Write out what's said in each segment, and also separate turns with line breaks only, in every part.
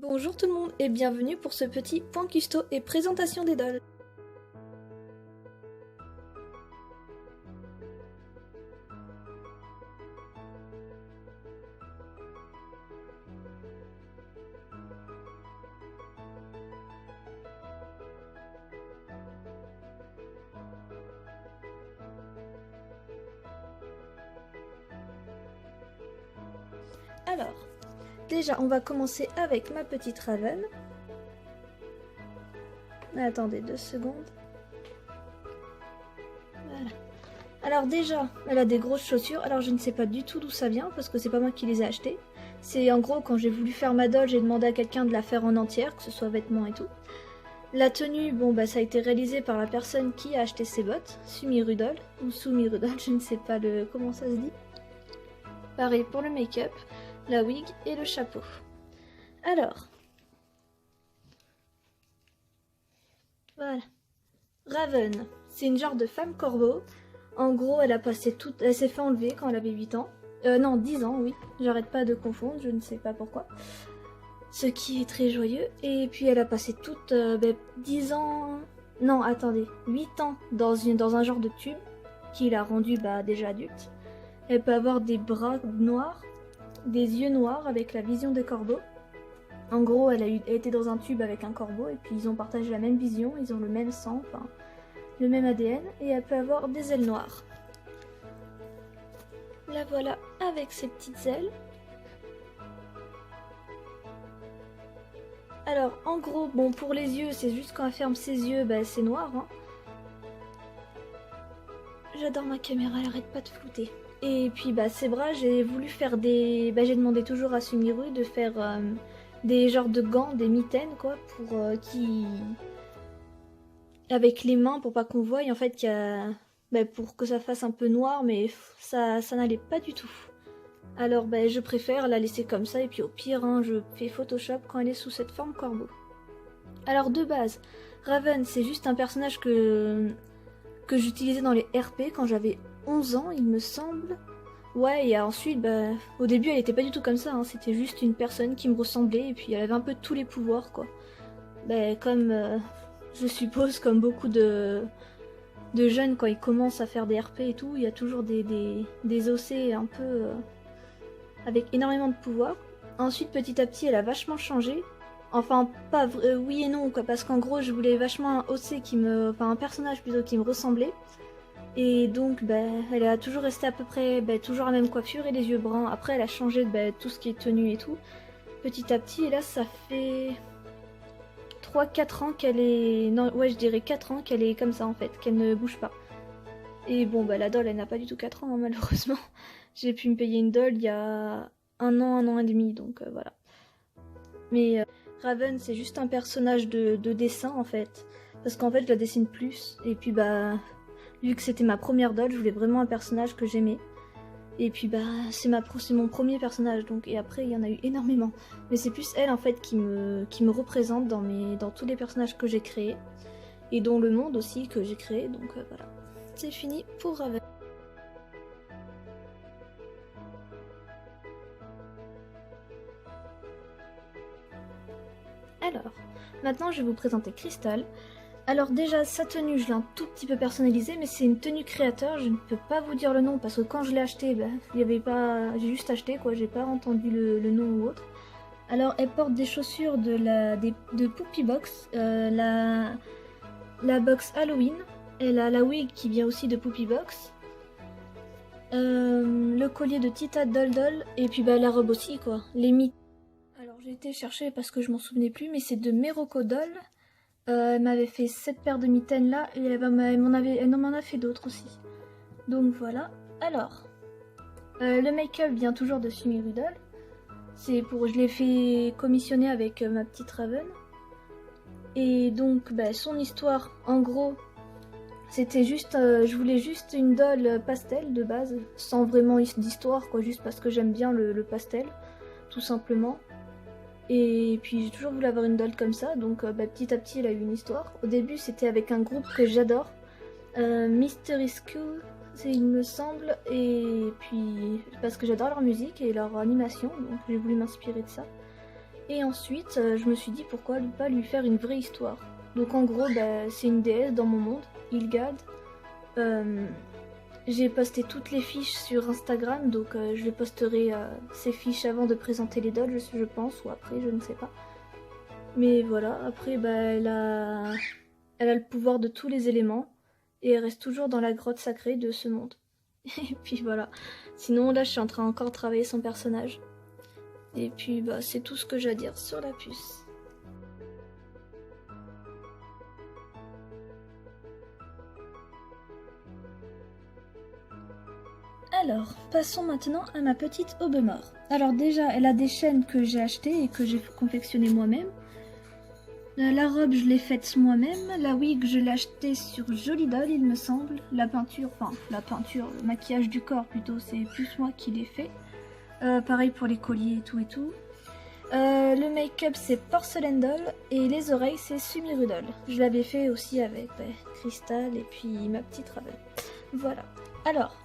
Bonjour tout le monde et bienvenue pour ce petit point custo et présentation des dolls. Alors, déjà on va commencer avec ma petite Raven. Attendez 2 secondes. Voilà. Alors déjà, elle a des grosses chaussures. Alors je ne sais pas du tout d'où ça vient parce que c'est pas moi qui les ai achetées. C'est en gros quand j'ai voulu faire ma doll, j'ai demandé à quelqu'un de la faire en entière, que ce soit vêtements et tout. La tenue, bon bah ça a été réalisé par la personne qui a acheté ses bottes, Sumi Rudol, ou Sumi Rudol, je ne sais pas comment ça se dit. Pareil pour le make-up, la wig et le chapeau. Alors, voilà. Raven, c'est une genre de femme corbeau. En gros, elle s'est fait enlever quand elle avait 8 ans. Non, 10 ans, oui. J'arrête pas de confondre, je ne sais pas pourquoi. Ce qui est très joyeux. Et puis elle a passé 10 ans... Non, attendez, 8 ans dans un genre de tube qui l'a rendue déjà adulte. Elle peut avoir des bras noirs, des yeux noirs avec la vision des corbeaux. En gros, elle été dans un tube avec un corbeau et puis ils ont partagé la même vision, ils ont le même sang, enfin le même ADN, et elle peut avoir des ailes noires. La voilà avec ses petites ailes. Alors en gros, bon pour les yeux, c'est juste quand elle ferme ses yeux, c'est noir. Hein. J'adore ma caméra, elle arrête pas de flouter. Et puis ses bras, j'ai voulu faire des... j'ai demandé toujours à Sumiru de faire des genres de gants, des mitaines quoi, pour avec les mains pour pas qu'on voie, en fait pour que ça fasse un peu noir, mais ça n'allait pas du tout. Alors je préfère la laisser comme ça et puis au pire hein, je fais Photoshop quand elle est sous cette forme corbeau. Alors de base, Raven c'est juste un personnage que j'utilisais dans les RP quand j'avais 11 ans il me semble. Ouais, et ensuite, au début, elle était pas du tout comme ça, hein. C'était juste une personne qui me ressemblait, et puis elle avait un peu tous les pouvoirs, quoi. Comme, je suppose, comme beaucoup de jeunes, quand ils commencent à faire des RP et tout, il y a toujours des OC un peu avec énormément de pouvoirs. Ensuite, petit à petit, elle a vachement changé. Enfin, pas oui et non, quoi, parce qu'en gros, je voulais vachement un OC enfin, un personnage plutôt qui me ressemblait. Et donc, elle a toujours resté à peu près toujours la même coiffure et les yeux bruns. Après, elle a changé de tout ce qui est tenue et tout, petit à petit. Et là, ça fait 3-4 ans qu'elle est... Non, ouais, je dirais 4 ans qu'elle est comme ça, en fait, qu'elle ne bouge pas. Et bon, la doll, elle n'a pas du tout 4 ans, hein, malheureusement. J'ai pu me payer une doll il y a un an et demi, donc voilà. Mais Raven, c'est juste un personnage de dessin, en fait. Parce qu'en fait, je la dessine plus. Et puis, vu que c'était ma première doll, je voulais vraiment un personnage que j'aimais. Et puis c'est mon premier personnage, donc et après il y en a eu énormément. Mais c'est plus elle en fait qui me représente dans tous les personnages que j'ai créés. Et dans le monde aussi que j'ai créé, donc voilà. C'est fini pour Raven. Alors, maintenant je vais vous présenter Crystal. Alors déjà, sa tenue, je l'ai un tout petit peu personnalisée, mais c'est une tenue créateur, je ne peux pas vous dire le nom, parce que quand je l'ai acheté, il y avait pas... j'ai juste acheté, quoi, j'ai pas entendu le nom ou autre. Alors, elle porte des chaussures de Poopy Box, la box Halloween, elle a la wig qui vient aussi de Poopy Box, le collier de Tita Doll Doll, et puis la robe aussi, quoi, les mythes. Alors, j'ai été chercher parce que je m'en souvenais plus, mais c'est de Meroko Doll. Elle m'avait fait cette paire de mitaines là et elle m'en a fait d'autres aussi. Donc voilà. Alors, le make-up vient toujours de Sumi Rudol. Je l'ai fait commissionner avec ma petite Raven. Et donc son histoire, en gros, c'était juste, je voulais juste une doll pastel de base, sans vraiment d'histoire quoi, juste parce que j'aime bien le pastel, tout simplement. Et puis j'ai toujours voulu avoir une doll comme ça, donc petit à petit elle a eu une histoire. Au début c'était avec un groupe que j'adore, Mystery School, il me semble, et puis parce que j'adore leur musique et leur animation, donc j'ai voulu m'inspirer de ça. Et ensuite, je me suis dit pourquoi pas lui faire une vraie histoire. Donc en gros, bah, c'est une déesse dans mon monde, Ilgad. J'ai posté toutes les fiches sur Instagram, donc je posterai ces fiches avant de présenter les dolls, je pense, ou après, je ne sais pas. Mais voilà, après, bah, elle a le pouvoir de tous les éléments, et elle reste toujours dans la grotte sacrée de ce monde. Et puis voilà. Sinon, là, je suis en train encore de travailler son personnage. Et puis, bah, c'est tout ce que j'ai à dire sur la puce. Alors, passons maintenant à ma petite Aubemort. Alors déjà, elle a des chaînes que j'ai achetées et que j'ai confectionnées moi-même. La robe, je l'ai faite moi-même. La wig, je l'ai achetée sur Jolly-Doll, il me semble. La peinture, le maquillage du corps plutôt, c'est plus moi qui l'ai fait. Pareil pour les colliers et tout et tout. Le make-up, c'est Porcelain Doll. Et les oreilles, c'est Sumirudol. Je l'avais fait aussi avec Crystal et puis ma petite Raven. Voilà. Alors,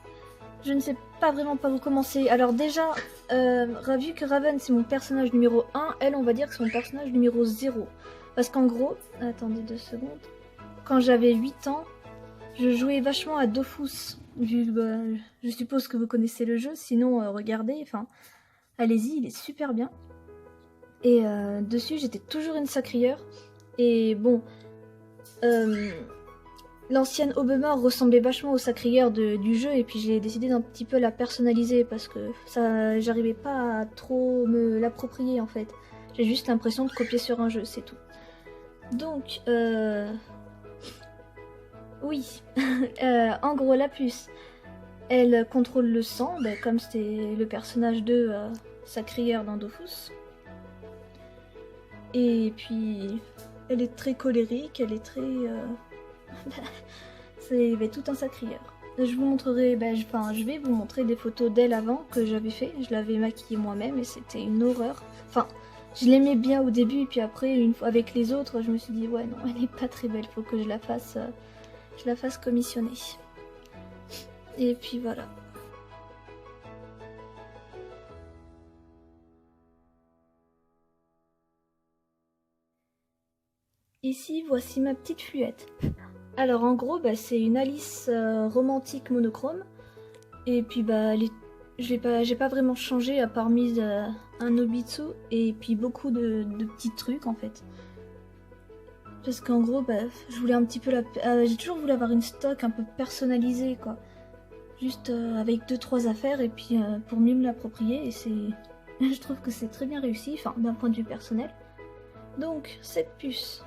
je ne sais pas vraiment par où commencer. Alors déjà, vu que Raven c'est mon personnage numéro 1, elle on va dire que c'est mon personnage numéro 0. Parce qu'en gros, attendez 2 secondes, quand j'avais 8 ans, je jouais vachement à Dofus. Je suppose que vous connaissez le jeu, sinon regardez, enfin, allez-y, il est super bien. Et dessus j'étais toujours une sacrieur. Et bon, l'ancienne Aubemort ressemblait vachement au sacrieur du jeu et puis j'ai décidé d'un petit peu la personnaliser parce que ça, j'arrivais pas à trop me l'approprier en fait. J'ai juste l'impression de copier sur un jeu, c'est tout. Donc, oui, en gros la puce, elle contrôle le sang, comme c'était le personnage de sacrieur dans Dofus. Et puis, elle est très colérique, elle est très... c'est tout un sacrieur. Je vous montrerai, je vais vous montrer des photos d'elle avant que j'avais fait. Je l'avais maquillée moi-même et c'était une horreur. Enfin, je l'aimais bien au début et puis après, une fois avec les autres, je me suis dit ouais non, elle n'est pas très belle. Faut que je la fasse commissionner. Et puis voilà. Ici, voici ma petite fluette. Alors en gros, c'est une Alice romantique monochrome. Et puis j'ai pas vraiment changé à part mise un Nobitsu et puis beaucoup de petits trucs en fait. Parce qu'en gros, je voulais un petit peu j'ai toujours voulu avoir une stock un peu personnalisée quoi. Juste avec 2-3 affaires et puis pour mieux me l'approprier et c'est... je trouve que c'est très bien réussi, enfin d'un point de vue personnel. Donc cette puce,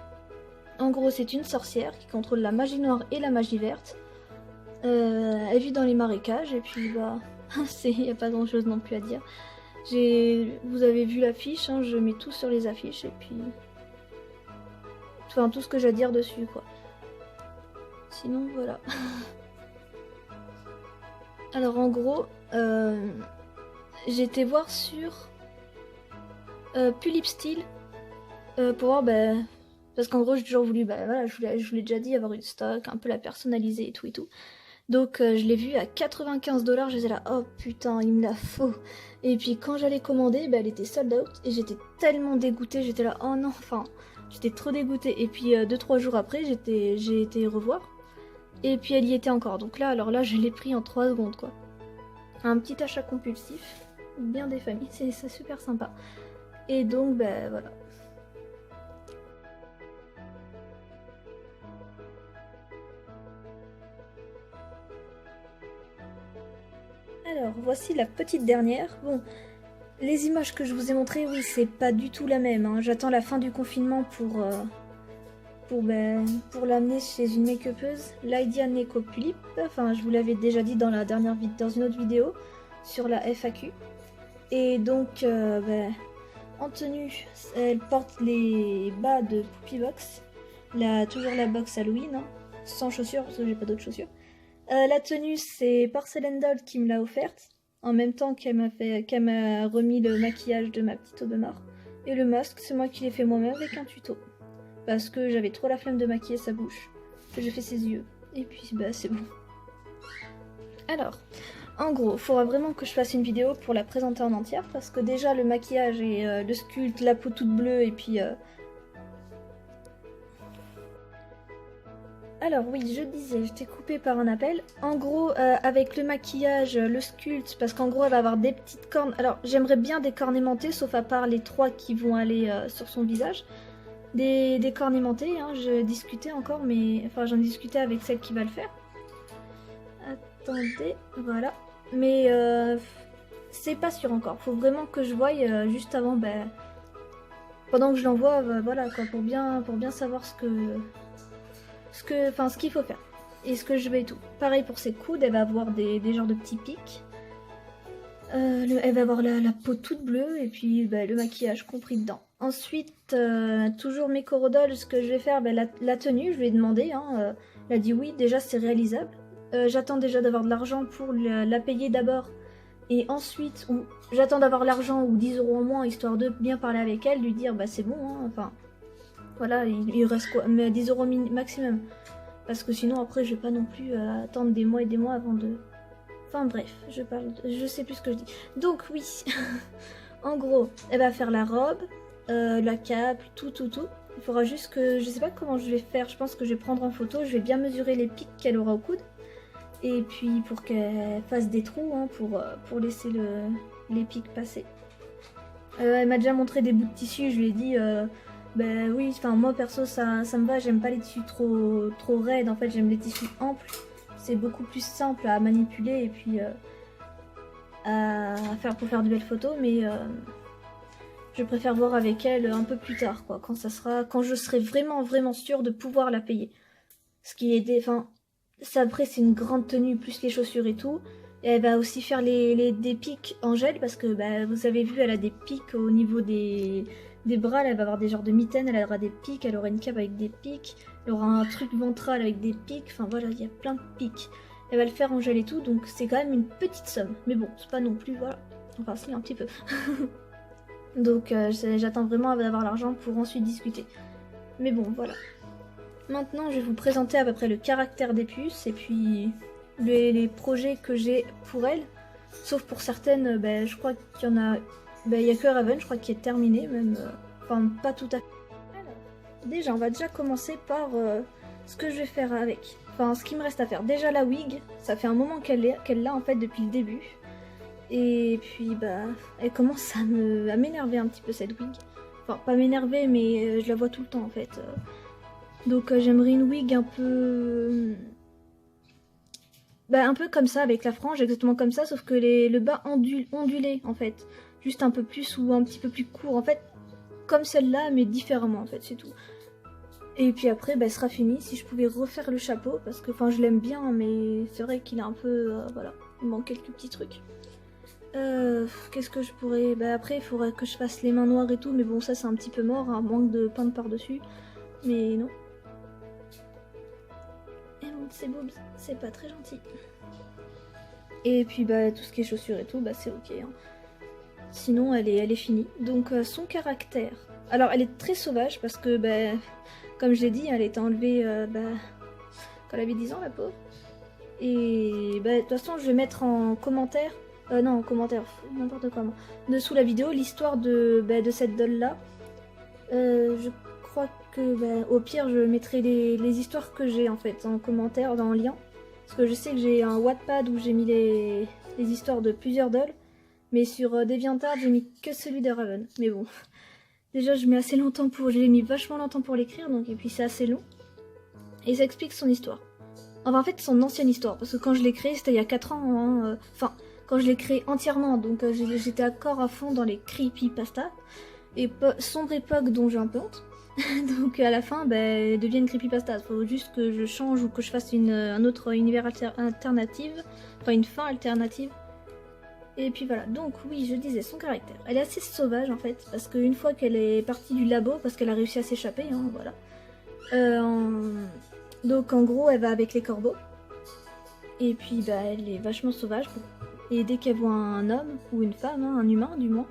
en gros c'est une sorcière qui contrôle la magie noire et la magie verte. Elle vit dans les marécages et puis il n'y a pas grand chose non plus à dire. Vous avez vu l'affiche, hein, je mets tout sur les affiches et puis... Enfin tout ce que j'ai à dire dessus quoi. Sinon voilà. Alors en gros, j'ai été voir sur Pulipsteel pour voir parce qu'en gros j'ai toujours voulu, voilà, je vous l'ai déjà dit, avoir une stock, un peu la personnaliser et tout et tout. Donc je l'ai vu à 95 $, j'étais là, oh putain, il me la faut. Et puis quand j'allais commander, elle était sold out et j'étais tellement dégoûtée, j'étais là, oh non, enfin, j'étais trop dégoûtée. Et puis 2-3 jours après, j'ai été revoir. Et puis elle y était encore, donc là, alors là, je l'ai pris en 3 secondes quoi. Un petit achat compulsif, bien des familles, c'est super sympa. Et donc, voilà. Alors, voici la petite dernière. Bon, les images que je vous ai montrées, oui, c'est pas du tout la même. Hein. J'attends la fin du confinement pour l'amener chez une make-upeuse, Lydia Neko Pulip. Enfin, je vous l'avais déjà dit dans dans une autre vidéo sur la FAQ. Et donc, en tenue, elle porte les bas de Poppy Box. Toujours la box Halloween, hein, sans chaussures parce que j'ai pas d'autres chaussures. La tenue, c'est Porcelain Doll qui me l'a offerte, en même temps qu'elle m'a remis le maquillage de ma petite Aubemort. Et le masque, c'est moi qui l'ai fait moi-même avec un tuto. Parce que j'avais trop la flemme de maquiller sa bouche. Que j'ai fait ses yeux. Et puis, c'est bon. Alors, En gros, il faudra vraiment que je fasse une vidéo pour la présenter en entière, parce que déjà le maquillage et le sculpte, la peau toute bleue, et puis... Alors oui, je disais, je t'ai coupé par un appel. En gros, avec le maquillage, le sculpte, parce qu'en gros elle va avoir des petites cornes. Alors j'aimerais bien des cornes aimantées, sauf à part les 3 qui vont aller sur son visage. Des cornes aimantées, hein, je discutais encore, mais... Enfin j'en discutais avec celle qui va le faire. Attendez, voilà. Mais c'est pas sûr encore. Faut vraiment que je voie juste avant, ben, pendant que je l'envoie, voilà quoi, pour bien savoir ce qu'il faut faire et ce que je vais et tout. Pareil pour ses coudes, elle va avoir des genres de petits pics. Elle va avoir la peau toute bleue et puis le maquillage compris dedans. Ensuite, toujours mes corodoles, ce que je vais faire, la tenue, je lui ai demandé, hein, elle a dit oui, déjà c'est réalisable. J'attends déjà d'avoir de l'argent pour la payer d'abord. Et ensuite, j'attends d'avoir l'argent ou 10 € en moins, histoire de bien parler avec elle, lui dire bah c'est bon, hein, enfin... Voilà, il reste quoi, mais 10 € maximum. Parce que sinon après je vais pas non plus attendre des mois et des mois avant de... Enfin bref, je sais plus ce que je dis. Donc oui, en gros, elle va faire la robe, la cape, tout. Il faudra juste que... Je sais pas comment je vais faire, je pense que je vais prendre en photo, je vais bien mesurer les pics qu'elle aura au coude. Et puis pour qu'elle fasse des trous, hein, pour laisser les pics passer. Elle m'a déjà montré des bouts de tissu, je lui ai dit... Ben oui, enfin moi perso ça me va, j'aime pas les tissus trop raides, en fait j'aime les tissus amples. C'est beaucoup plus simple à manipuler et puis pour faire de belles photos, mais je préfère voir avec elle un peu plus tard, quoi, quand je serai vraiment sûre de pouvoir la payer. Ce qui est ça après c'est une grande tenue plus les chaussures et tout. Et elle va aussi faire des pics en gel parce que vous avez vu, elle a des pics au niveau des bras, elle va avoir des genres de mitaines, elle aura des pics, elle aura une cape avec des pics, elle aura un truc ventral avec des pics, enfin voilà, il y a plein de pics. Elle va le faire en gel et tout, donc c'est quand même une petite somme. Mais bon, c'est pas non plus, voilà, enfin c'est un petit peu. Donc j'attends vraiment d'avoir l'argent pour ensuite discuter. Mais bon, voilà. Maintenant, je vais vous présenter à peu près le caractère des puces et puis les projets que j'ai pour elles. Sauf pour certaines, je crois qu'il y en a... il y a que Raven, je crois, qui est terminé, même... Enfin, pas tout à fait. Alors, déjà, on va déjà commencer par ce que je vais faire avec. Enfin, ce qu'il me reste à faire. Déjà, la wig, ça fait un moment qu'elle l'a, en fait, depuis le début. Et puis, elle commence à m'énerver un petit peu, cette wig. Enfin, pas m'énerver, mais je la vois tout le temps, en fait. Donc, j'aimerais une wig un peu... un peu comme ça, avec la frange, exactement comme ça, sauf que le bas ondulé, en fait. Juste un peu plus ou un petit peu plus court, en fait, comme celle-là, mais différemment, en fait, c'est tout. Et puis après, elle sera fini. Si je pouvais refaire le chapeau, parce que, enfin, je l'aime bien, mais c'est vrai qu'il est un peu, voilà, il manque quelques petits trucs. Qu'est-ce que je pourrais... après, il faudrait que je fasse les mains noires et tout, mais bon, ça, c'est un petit peu mort, hein, manque de peindre par-dessus. Mais non. Et bon, c'est beau, c'est pas très gentil. Et puis, tout ce qui est chaussures et tout, c'est ok, hein. Sinon, elle est finie. Donc, son caractère. Alors, elle est très sauvage parce que, comme je l'ai dit, elle a été enlevée quand elle avait 10 ans, la pauvre. Et, de toute façon, je vais mettre en commentaire... non, en commentaire, n'importe comment. Dessous la vidéo, l'histoire de cette doll-là. Je crois que, au pire, je mettrai les histoires que j'ai, en fait, en commentaire, dans le lien. Parce que je sais que j'ai un Wattpad où j'ai mis les histoires de plusieurs dolls. Mais sur DeviantArt, j'ai mis que celui de Raven. Mais bon, déjà je mets assez longtemps j'ai mis vachement longtemps pour l'écrire, donc et puis c'est assez long. Et ça explique son histoire. Enfin en fait son ancienne histoire, parce que quand je l'ai créé c'était il y a 4 ans, hein, enfin quand je l'ai créé entièrement, donc j'étais encore à fond dans les creepypasta. Et sombre époque dont j'ai un peu honte. Donc à la fin, elle devient une creepypasta. Il faut juste que je change ou que je fasse un autre univers alternative, enfin une fin alternative. Et puis voilà, donc oui, je disais, son caractère. Elle est assez sauvage en fait, parce qu'une fois qu'elle est partie du labo, parce qu'elle a réussi à s'échapper, hein, voilà. Donc en gros, elle va avec les corbeaux. Et puis elle est vachement sauvage. Et dès qu'elle voit un homme, ou une femme, hein, un humain du moins,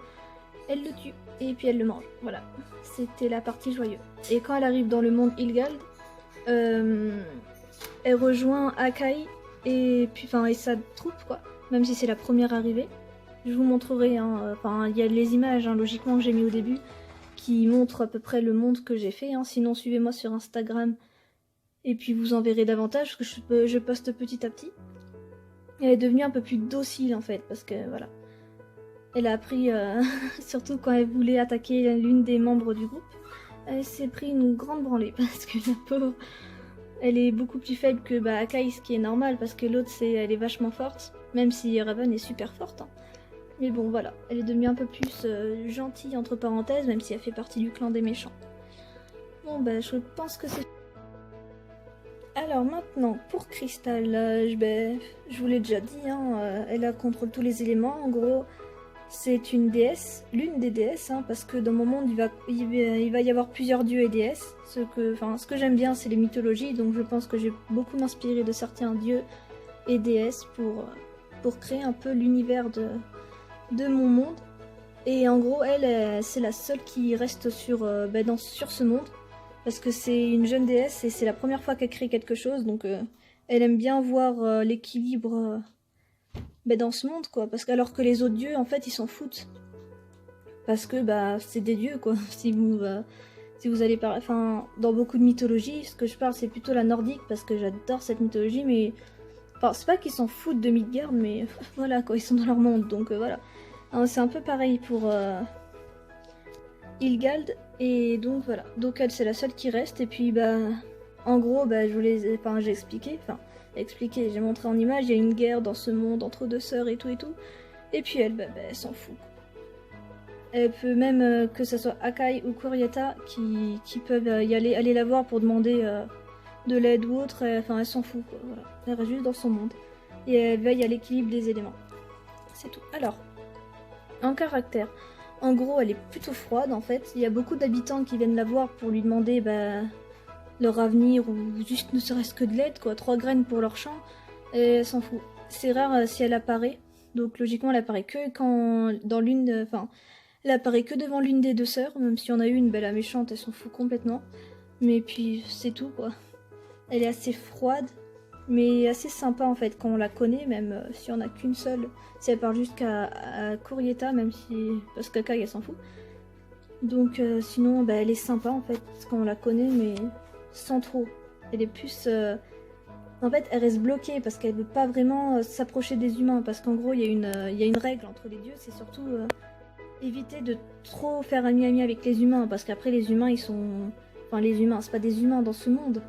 elle le tue. Et puis elle le mange, voilà. C'était la partie joyeuse. Et quand elle arrive dans le monde Ilgald, elle rejoint Akai et sa troupe, quoi. même si c'est la première arrivée. Je vous montrerai, hein, enfin il y a les images hein, logiquement que j'ai mis au début qui montrent à peu près le monde que j'ai fait, hein. Sinon suivez-moi sur Instagram et puis vous en verrez davantage parce que je poste petit à petit. Elle est devenue un peu plus docile en fait parce que voilà. Elle a appris, surtout quand elle voulait attaquer l'une des membres du groupe, elle s'est pris une grande branlée parce que la pauvre, elle est beaucoup plus faible que Akai, ce qui est normal parce que l'autre elle est vachement forte, même si Raven est super forte. Hein. Mais bon voilà, elle est devenue un peu plus gentille entre parenthèses, même si elle fait partie du clan des méchants. Bon je pense que c'est... Alors maintenant, pour Crystal, je vous l'ai déjà dit, hein, elle contrôle tous les éléments, en gros... C'est une déesse, l'une des déesses, hein, parce que dans mon monde il va y avoir plusieurs dieux et déesses. Ce que j'aime bien c'est les mythologies, donc je pense que j'ai beaucoup m'inspiré de certains dieux et déesses pour créer un peu l'univers de mon monde. Et en gros c'est la seule qui reste sur ce monde, parce que c'est une jeune déesse et c'est la première fois qu'elle crée quelque chose, donc elle aime bien voir l'équilibre... dans ce monde quoi, parce que alors que les autres dieux en fait ils s'en foutent parce que c'est des dieux quoi. Si vous allez parler, enfin dans beaucoup de mythologies, ce que je parle c'est plutôt la nordique parce que j'adore cette mythologie, mais enfin c'est pas qu'ils s'en foutent de Midgard, mais voilà quoi, ils sont dans leur monde, donc voilà. C'est un peu pareil pour Hilgald, et donc voilà, donc elle c'est la seule qui reste, et puis en gros j'ai expliqué, j'ai montré en image, il y a une guerre dans ce monde entre deux sœurs et tout, et puis elle s'en fout. Elle peut même, que ce soit Akai ou Kuriata qui peuvent aller la voir pour demander de l'aide ou autre, elle s'en fout quoi, voilà. Elle reste juste dans son monde, et elle veille à l'équilibre des éléments. C'est tout. Alors, en caractère, en gros elle est plutôt froide en fait, il y a beaucoup d'habitants qui viennent la voir pour lui demander leur avenir ou juste ne serait-ce que de l'aide quoi, 3 graines pour leur champ, et elle s'en fout. C'est rare si elle apparaît, donc logiquement elle apparaît que quand dans elle apparaît que devant l'une des deux sœurs, même si on a eu une belle méchante, elle s'en fout complètement. Mais puis c'est tout quoi. Elle est assez froide, mais assez sympa en fait quand on la connaît, même si on a qu'une seule. Si elle parle juste qu'à Kurieta, même si parce qu'Akai elle s'en fout. Donc sinon elle est sympa en fait quand on la connaît, mais sans trop. Elle est plus... En fait, elle reste bloquée parce qu'elle veut pas vraiment s'approcher des humains. Parce qu'en gros, il y a une règle entre les dieux, c'est surtout éviter de trop faire ami-ami avec les humains. Parce qu'après, les humains, ils sont... Enfin, les humains, c'est pas des humains dans ce monde.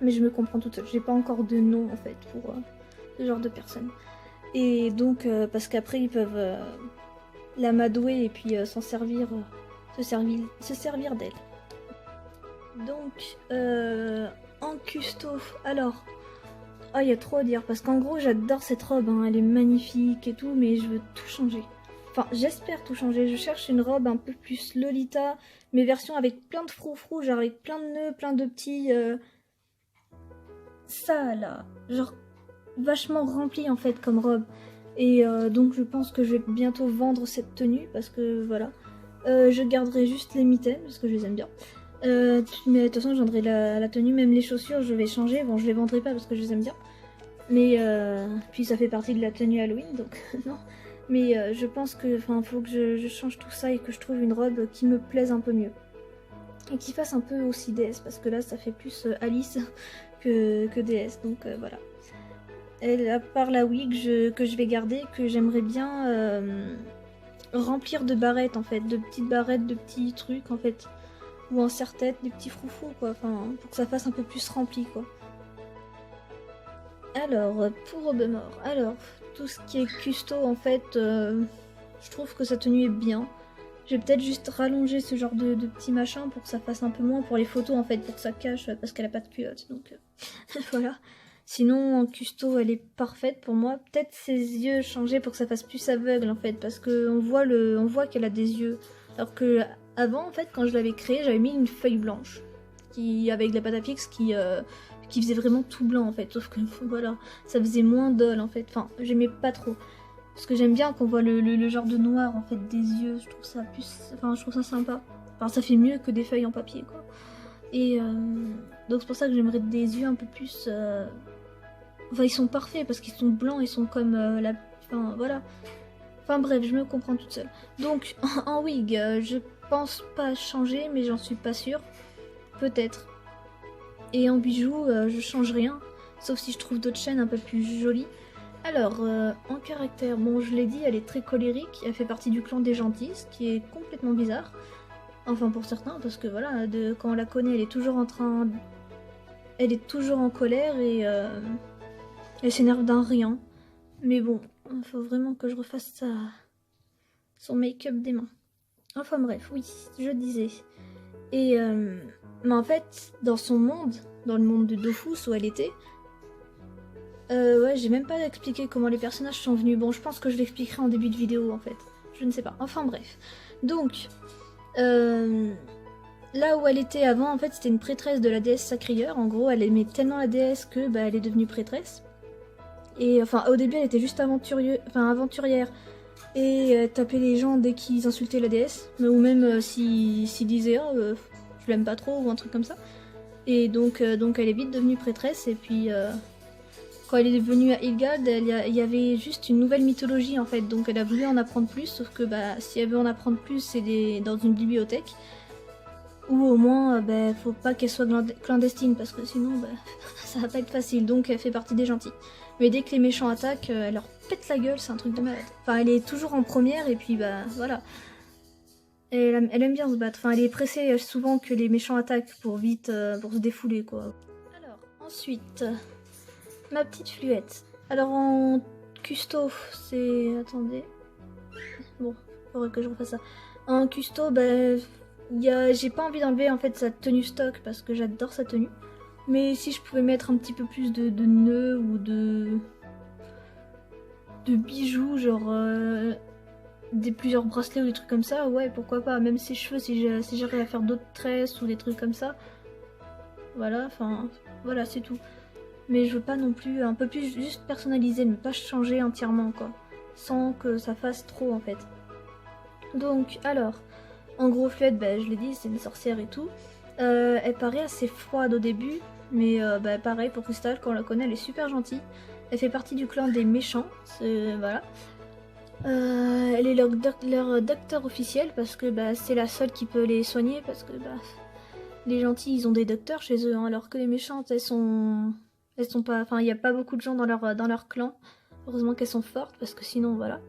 Mais je me comprends toute seule. J'ai pas encore de nom, en fait, pour ce genre de personnes. Et donc, parce qu'après, ils peuvent l'amadouer et puis s'en servir... se servir d'elle. Donc, en custo, alors, il y a trop à dire, parce qu'en gros, j'adore cette robe, hein, elle est magnifique et tout, mais je veux tout changer. Enfin, j'espère tout changer, je cherche une robe un peu plus Lolita, mais version avec plein de froufrous, genre avec plein de nœuds, plein de petits... Ça, là, genre, vachement rempli, en fait, comme robe. Et donc, je pense que je vais bientôt vendre cette tenue, parce que, voilà. Je garderai juste les mitaines, parce que je les aime bien. Mais de toute façon je vendrai la tenue, même les chaussures je vais changer, bon je les vendrai pas parce que je les aime bien, mais puis ça fait partie de la tenue Halloween donc non, mais je pense que faut que je change tout ça et que je trouve une robe qui me plaise un peu mieux et qui fasse un peu aussi déesse, parce que là ça fait plus Alice que déesse, donc voilà. Elle, à part la wig que je vais garder, que j'aimerais bien remplir de barrettes en fait, de petites barrettes, de petits trucs en fait, ou en serre-tête, des petits froufrous quoi, pour que ça fasse un peu plus rempli quoi. Alors, pour Robemort, alors, tout ce qui est custo en fait, je trouve que sa tenue est bien. Je vais peut-être juste rallonger ce genre de petits machins pour que ça fasse un peu moins pour les photos en fait, pour que ça cache, parce qu'elle a pas de culotte, donc voilà. Sinon, en custo, elle est parfaite pour moi. Peut-être ses yeux changer pour que ça fasse plus aveugle en fait, parce qu'on voit qu'elle a des yeux, alors que avant, en fait, quand je l'avais créée, j'avais mis une feuille blanche, avec de la pâte à fixe qui faisait vraiment tout blanc, en fait. Sauf que, voilà, ça faisait moins dol, en fait. Enfin, j'aimais pas trop. Parce que j'aime bien qu'on voit le genre de noir, en fait, des yeux. Je trouve ça je trouve ça sympa. Enfin, ça fait mieux que des feuilles en papier, quoi. Et donc c'est pour ça que j'aimerais des yeux un peu plus Enfin, ils sont parfaits parce qu'ils sont blancs, ils sont comme la... Enfin, voilà. Enfin bref, je me comprends toute seule. Donc, en wig, je pense pas changer, mais j'en suis pas sûre. Peut-être. Et en bijoux, je change rien. Sauf si je trouve d'autres chaînes un peu plus jolies. Alors, en caractère, bon, je l'ai dit, elle est très colérique. Elle fait partie du clan des gentils, ce qui est complètement bizarre. Enfin, pour certains, parce que voilà, quand on la connaît, elle est toujours en train... Elle est toujours en colère et elle s'énerve d'un rien. Mais bon, il faut vraiment que je refasse son make-up des mains. Enfin bref, oui, je disais. Et mais en fait, dans son monde, dans le monde de Dofus où elle était, ouais, j'ai même pas expliqué comment les personnages sont venus. Bon, je pense que je l'expliquerai en début de vidéo en fait. Je ne sais pas. Enfin bref. Donc, là où elle était avant, en fait, c'était une prêtresse de la déesse Sacrieur. En gros, elle aimait tellement la déesse que elle est devenue prêtresse. Et enfin, au début, elle était juste aventurière. Et taper les gens dès qu'ils insultaient la déesse. Ou même s'ils disaient oh, je l'aime pas trop ou un truc comme ça. Et donc elle est vite devenue prêtresse. Et puis quand elle est venue à Ilgard, il y avait juste une nouvelle mythologie en fait. Donc elle a voulu en apprendre plus. Sauf que si elle veut en apprendre plus, c'est dans une bibliothèque. Ou au moins, faut pas qu'elle soit clandestine, parce que sinon, ça va pas être facile. Donc elle fait partie des gentils. Mais dès que les méchants attaquent, elle leur pète la gueule, c'est un truc de malade. Enfin, elle est toujours en première, et puis voilà. Elle aime bien se battre. Enfin, elle est pressée souvent que les méchants attaquent pour vite, pour se défouler, quoi. Alors, ensuite, ma petite fluette. Alors en custo, c'est... Attendez. Bon, faudrait que je refasse ça. En custo, j'ai pas envie d'enlever en fait sa tenue stock parce que j'adore sa tenue. Mais si je pouvais mettre un petit peu plus de nœuds ou de bijoux, genre plusieurs bracelets ou des trucs comme ça, ouais, pourquoi pas. Même ses cheveux, si j'arrive à faire d'autres tresses ou des trucs comme ça. Voilà, enfin, voilà, c'est tout. Mais je veux pas non plus, un peu plus juste personnaliser, ne pas changer entièrement, quoi. Sans que ça fasse trop, en fait. Donc, alors, en gros, Fluette, je l'ai dit, c'est une sorcière et tout. Elle paraît assez froide au début, mais pareil pour Crystal, quand on la connaît, elle est super gentille. Elle fait partie du clan des méchants, voilà. Elle est leur docteur officiel parce que c'est la seule qui peut les soigner parce que les gentils ils ont des docteurs chez eux, hein, alors que les méchantes elles sont pas, enfin il n'y a pas beaucoup de gens dans leur clan. Heureusement qu'elles sont fortes parce que sinon voilà.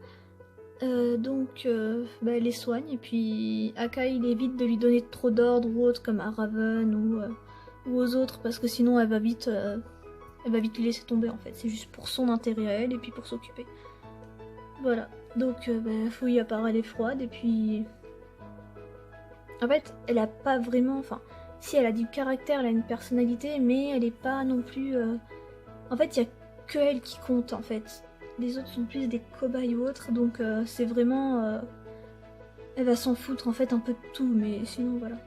Donc elle les soigne et puis Akai il évite de lui donner trop d'ordres ou autre comme à Raven ou aux autres parce que sinon elle va vite lui laisser tomber en fait. C'est juste pour son intérêt à elle et puis pour s'occuper. Voilà, donc Fouille à part elle est froide et puis... En fait, elle a pas vraiment... Enfin, si elle a du caractère, elle a une personnalité, mais elle est pas non plus... En fait, il y a que elle qui compte en fait. Les autres sont plus des cobayes ou autres, donc c'est vraiment... Elle va s'en foutre en fait un peu de tout, mais sinon voilà.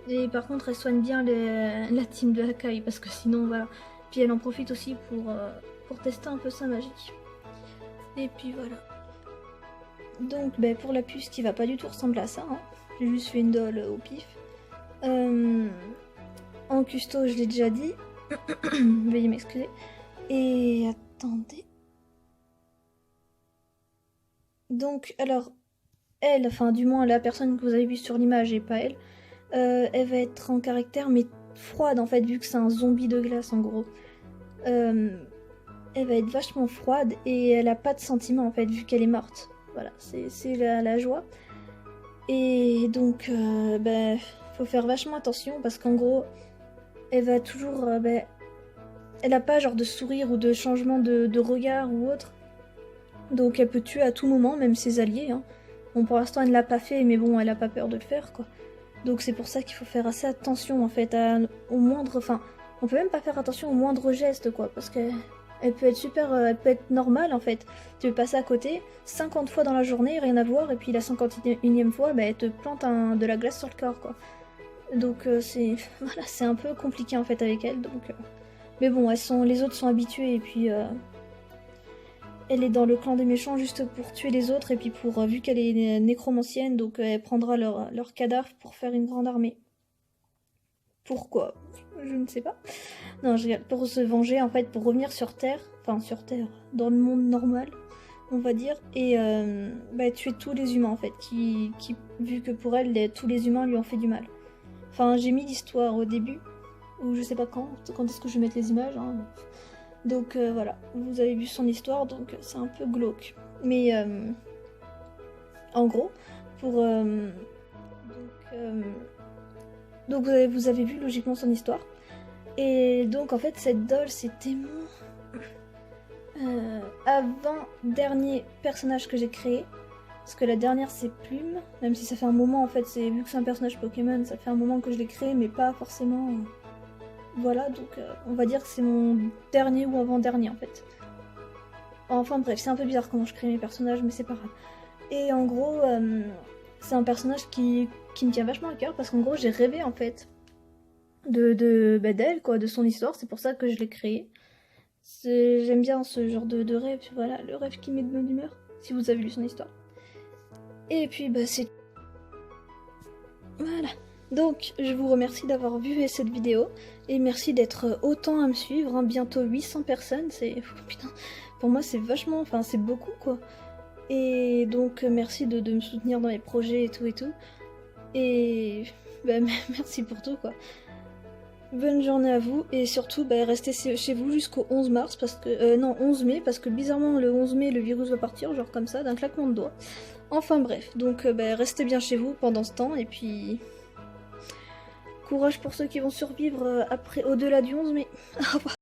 Et par contre, elle soigne bien la team de Akai, parce que sinon voilà. Puis elle en profite aussi pour tester un peu sa magie. Et puis voilà. Donc pour la puce qui va pas du tout ressembler à ça, hein. J'ai juste fait une doll au pif. En custo, je l'ai déjà dit. Veuillez m'excuser. Et attendez. Donc alors, elle, enfin du moins la personne que vous avez vue sur l'image et pas elle, elle va être en caractère mais froide en fait vu que c'est un zombie de glace en gros. Elle va être vachement froide et elle a pas de sentiments en fait vu qu'elle est morte. Voilà, c'est la joie. Et donc, faut faire vachement attention parce qu'en gros, elle va toujours... elle a pas genre de sourire ou de changement de regard ou autre. Donc elle peut tuer à tout moment, même ses alliés. Hein. Bon, pour l'instant, elle l'a pas fait, mais bon, elle a pas peur de le faire, quoi. Donc c'est pour ça qu'il faut faire assez attention, en fait, au moindre... Enfin, on peut même pas faire attention au moindre geste, quoi, parce que... Elle peut être super, elle peut être normale en fait. Tu veux passer à côté, 50 fois dans la journée, rien à voir, et puis la 51e fois, elle te plante de la glace sur le corps quoi. Donc c'est voilà, c'est un peu compliqué en fait avec elle. Donc, mais bon, les autres sont habitués et puis elle est dans le clan des méchants juste pour tuer les autres et puis vu qu'elle est nécromancienne, donc elle prendra leur cadavre pour faire une grande armée. Pourquoi? Je ne sais pas. Non, je regarde. Pour se venger, en fait, pour revenir sur Terre, dans le monde normal, on va dire, et tuer tous les humains, en fait, qui vu que pour elle, tous les humains lui ont fait du mal. Enfin, j'ai mis l'histoire au début, ou je sais pas quand est-ce que je vais mettre les images, hein. Donc voilà, vous avez vu son histoire, donc c'est un peu glauque. Mais en gros, donc vous avez vu logiquement son histoire. Et donc en fait cette doll c'était mon avant-dernier personnage que j'ai créé. Parce que la dernière c'est Plume, même si ça fait un moment en fait, vu que c'est un personnage Pokémon, ça fait un moment que je l'ai créé, mais pas forcément... Voilà, donc on va dire que c'est mon dernier ou avant-dernier en fait. Enfin bref, c'est un peu bizarre comment je crée mes personnages, mais c'est pas grave. Et en gros, c'est un personnage qui me tient vachement à cœur, parce qu'en gros j'ai rêvé en fait d'elle, quoi, de son histoire, c'est pour ça que je l'ai créé. J'aime bien ce genre de rêve, voilà, le rêve qui met de bonne humeur, si vous avez lu son histoire. Et puis c'est... Voilà. Donc je vous remercie d'avoir vu cette vidéo, et merci d'être autant à me suivre, hein, bientôt 800 personnes, c'est... Putain, pour moi c'est vachement... Enfin c'est beaucoup quoi. Et donc merci de me soutenir dans les projets et tout. Et merci pour tout quoi. Bonne journée à vous, et surtout restez chez vous jusqu'au 11 mars, parce que... non, 11 mai, parce que bizarrement le 11 mai le virus va partir, genre comme ça, d'un claquement de doigts. Enfin bref, donc restez bien chez vous pendant ce temps, et puis... Courage pour ceux qui vont survivre après, au-delà du 11 mai. Au revoir.